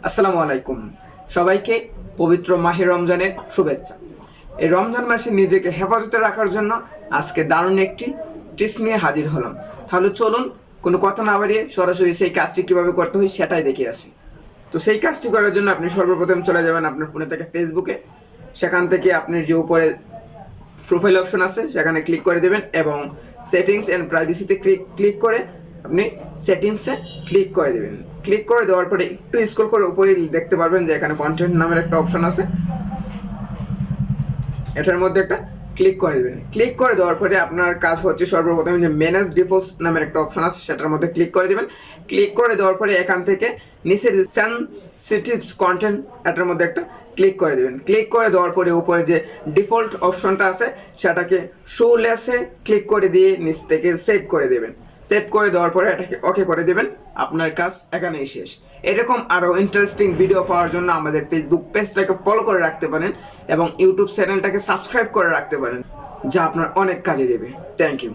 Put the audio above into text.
আসসালামু আলাইকুম। সবাইকে পবিত্র মাহে রমজানের শুভেচ্ছা। এই রমজান মাসে নিজেকে হেফাজতে রাখার জন্য আজকে দারুণ একটি টিপস নিয়ে হাজির হলাম। তাহলে চলুন কোনো কথা না বাড়িয়ে সরাসরি সেই কাজটি কিভাবে করতে হয় সেটাই দেখে আসি। তো সেই কাজটি করার জন্য আপনি সর্বপ্রথম চলে যাবেন আপনার ফোনে থেকে ফেসবুকে। সেখান থেকে আপনি যে উপরে প্রোফাইল অপশন আছে সেখানে ক্লিক করে দেবেন এবং সেটিংস অ্যান্ড প্রাইভেসিতে ক্লিক করে আপনি সেটিংসে ক্লিক করে দেবেন। ক্লিক করে দেওয়ার পরে একটু স্ক্রল করে উপরে দেখতে পারবেন যে এখানে কন্টেন্ট নামের একটা অপশন আছে, এটার মধ্যে একটা ক্লিক করে দেবেন। ক্লিক করে দেওয়ার পরে আপনার কাজ হচ্ছে সর্বপ্রথম যে ম্যানেজ ডিফল্টস নামের একটা অপশন আছে সেটার মধ্যে ক্লিক করে দেবেন। ক্লিক করে দেওয়ার পরে এখান থেকে নিচের যে সেনসিটিভ কন্টেন্ট এটার মধ্যে একটা ক্লিক করে দেবেন। ক্লিক করে দেওয়ার পরে উপরে যে ডিফল্ট অপশনটা আছে সেটাকে শো লেসে ক্লিক করে দিয়ে নিচ থেকে সেভ করে দেবেন। সেভ করে দেওয়ার পরে এটাকে ওকে করে দেবেন। আপনার কাজ এখানেই শেষ। এরকম আরও ইন্টারেস্টিং ভিডিও পাওয়ার জন্য আমাদের ফেসবুক পেজটাকে ফলো করে রাখতে পারেন এবং ইউটিউব চ্যানেলটাকে সাবস্ক্রাইব করে রাখতে পারেন, যা আপনার অনেক কাজে দেবে। Thank you.